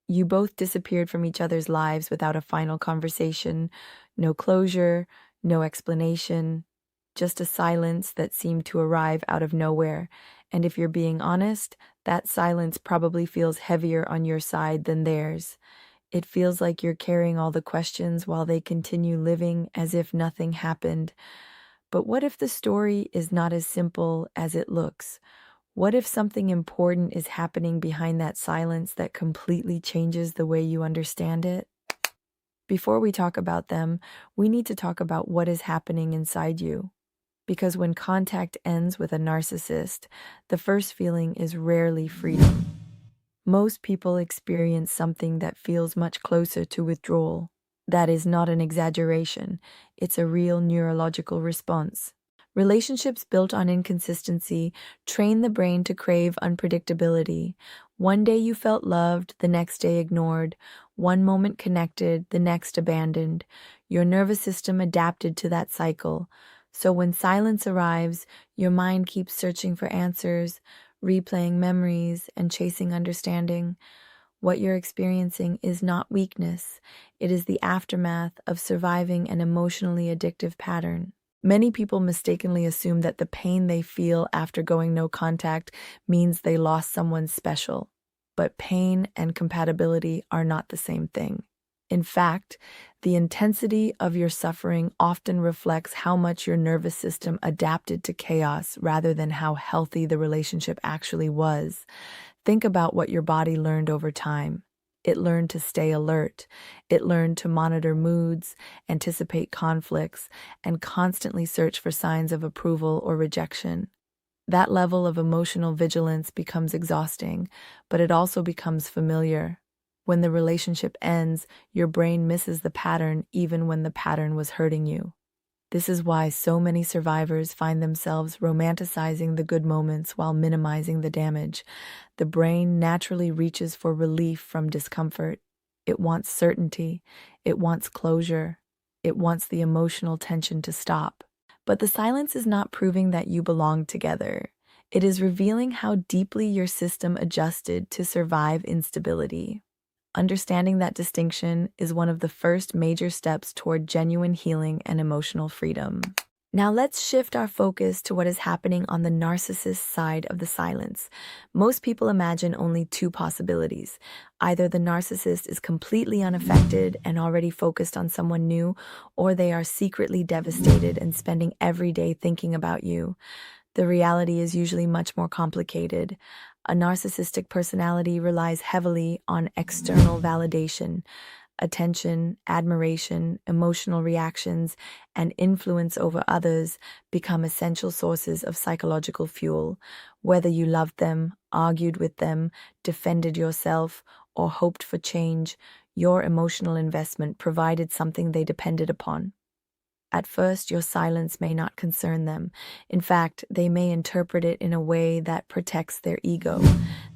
You both disappeared from each other's lives without a final conversation, no closure, no explanation, just a silence that seemed to arrive out of nowhere. And if you're being honest, that silence probably feels heavier on your side than theirs. It feels like you're carrying all the questions while they continue living as if nothing happened. But what if the story is not as simple as it looks? What if something important is happening behind that silence that completely changes the way you understand it? Before we talk about them, we need to talk about what is happening inside you. Because when contact ends with a narcissist, the first feeling is rarely freedom. Most people experience something that feels much closer to withdrawal. That is not an exaggeration, it's a real neurological response. Relationships built on inconsistency train the brain to crave unpredictability. One day you felt loved, the next day ignored. One moment connected, the next abandoned. Your nervous system adapted to that cycle. So when silence arrives, your mind keeps searching for answers, replaying memories, and chasing understanding. What you're experiencing is not weakness. It is the aftermath of surviving an emotionally addictive pattern. Many people mistakenly assume that the pain they feel after going no contact means they lost someone special. But pain and compatibility are not the same thing. In fact, the intensity of your suffering often reflects how much your nervous system adapted to chaos rather than how healthy the relationship actually was. Think about what your body learned over time. It learned to stay alert. It learned to monitor moods, anticipate conflicts, and constantly search for signs of approval or rejection. That level of emotional vigilance becomes exhausting, but it also becomes familiar. When the relationship ends, your brain misses the pattern even when the pattern was hurting you. This is why so many survivors find themselves romanticizing the good moments while minimizing the damage. The brain naturally reaches for relief from discomfort. It wants certainty. It wants closure. It wants the emotional tension to stop. But the silence is not proving that you belong together. It is revealing how deeply your system adjusted to survive instability. Understanding that distinction is one of the first major steps toward genuine healing and emotional freedom. Now let's shift our focus to what is happening on the narcissist side of the silence. Most people imagine only two possibilities. Either the narcissist is completely unaffected and already focused on someone new, or they are secretly devastated and spending every day thinking about you. The reality is usually much more complicated. A narcissistic personality relies heavily on external validation. Attention, admiration, emotional reactions, and influence over others become essential sources of psychological fuel. Whether you loved them, argued with them, defended yourself, or hoped for change, your emotional investment provided something they depended upon. At first, your silence may not concern them. In fact, they may interpret it in a way that protects their ego.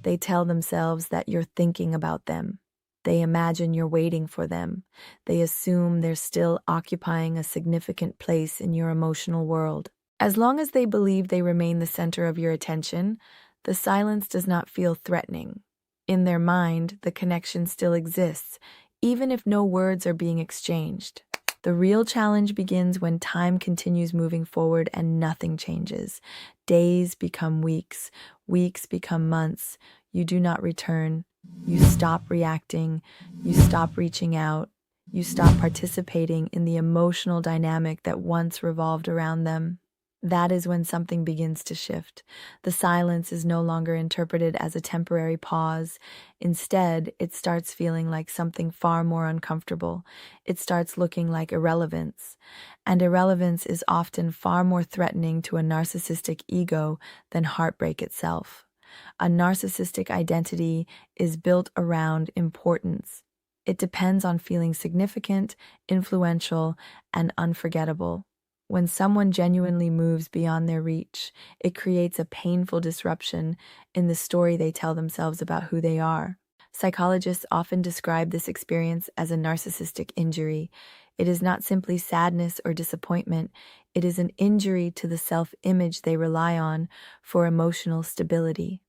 They tell themselves that you're thinking about them. They imagine you're waiting for them. They assume they're still occupying a significant place in your emotional world. As long as they believe they remain the center of your attention, the silence does not feel threatening. In their mind, the connection still exists, even if no words are being exchanged. The real challenge begins when time continues moving forward and nothing changes. Days become weeks, weeks become months. You do not return. You stop reacting. You stop reaching out. You stop participating in the emotional dynamic that once revolved around them. That is when something begins to shift. The silence is no longer interpreted as a temporary pause. Instead, it starts feeling like something far more uncomfortable. It starts looking like irrelevance. And irrelevance is often far more threatening to a narcissistic ego than heartbreak itself. A narcissistic identity is built around importance. It depends on feeling significant, influential, and unforgettable. When someone genuinely moves beyond their reach, it creates a painful disruption in the story they tell themselves about who they are. Psychologists often describe this experience as a narcissistic injury. It is not simply sadness or disappointment. It is an injury to the self-image they rely on for emotional stability.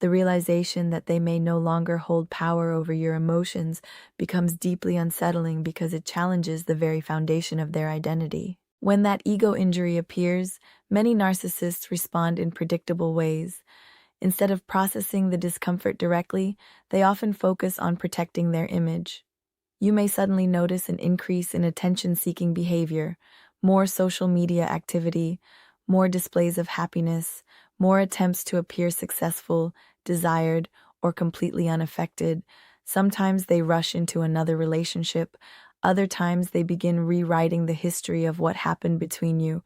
The realization that they may no longer hold power over your emotions becomes deeply unsettling because it challenges the very foundation of their identity. When that ego injury appears, many narcissists respond in predictable ways. Instead of processing the discomfort directly, they often focus on protecting their image. You may suddenly notice an increase in attention-seeking behavior, more social media activity, more displays of happiness, more attempts to appear successful, desired, or completely unaffected. Sometimes they rush into another relationship. Other times they begin rewriting the history of what happened between you.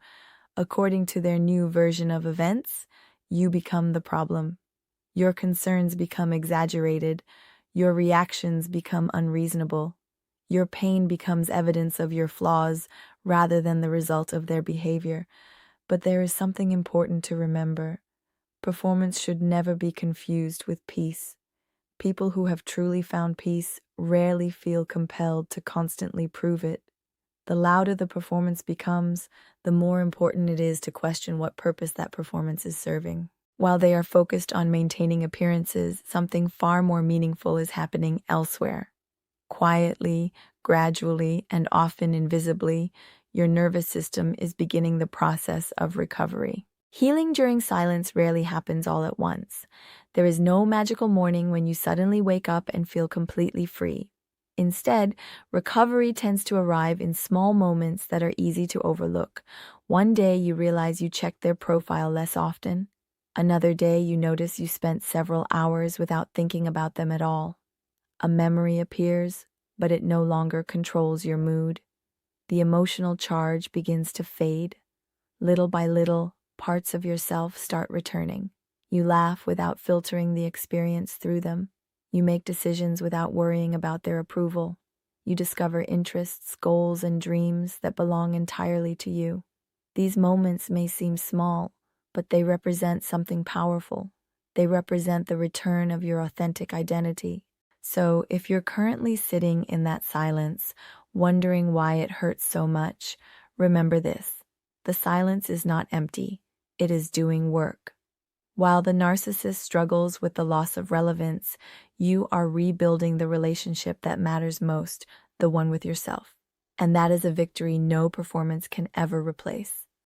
According to their new version of events, you become the problem. Your concerns become exaggerated. Your reactions become unreasonable. Your pain becomes evidence of your flaws rather than the result of their behavior. But there is something important to remember. Performance should never be confused with peace. People who have truly found peace rarely feel compelled to constantly prove it. The louder the performance becomes, the more important it is to question what purpose that performance is serving. While they are focused on maintaining appearances, something far more meaningful is happening elsewhere. Quietly, gradually, and often invisibly, your nervous system is beginning the process of recovery. Healing during silence rarely happens all at once. There is no magical morning when you suddenly wake up and feel completely free. Instead, recovery tends to arrive in small moments that are easy to overlook. One day you realize you checked their profile less often. Another day you notice you spent several hours without thinking about them at all. A memory appears, but it no longer controls your mood. The emotional charge begins to fade. Little by little, parts of yourself start returning. You laugh without filtering the experience through them. You make decisions without worrying about their approval. You discover interests, goals, and dreams that belong entirely to you. These moments may seem small, but they represent something powerful. They represent the return of your authentic identity. So, if you're currently sitting in that silence, wondering why it hurts so much, remember this. The silence is not empty. It is doing work. While the narcissist struggles with the loss of relevance, you are rebuilding the relationship that matters most, the one with yourself. And that is a victory no performance can ever replace.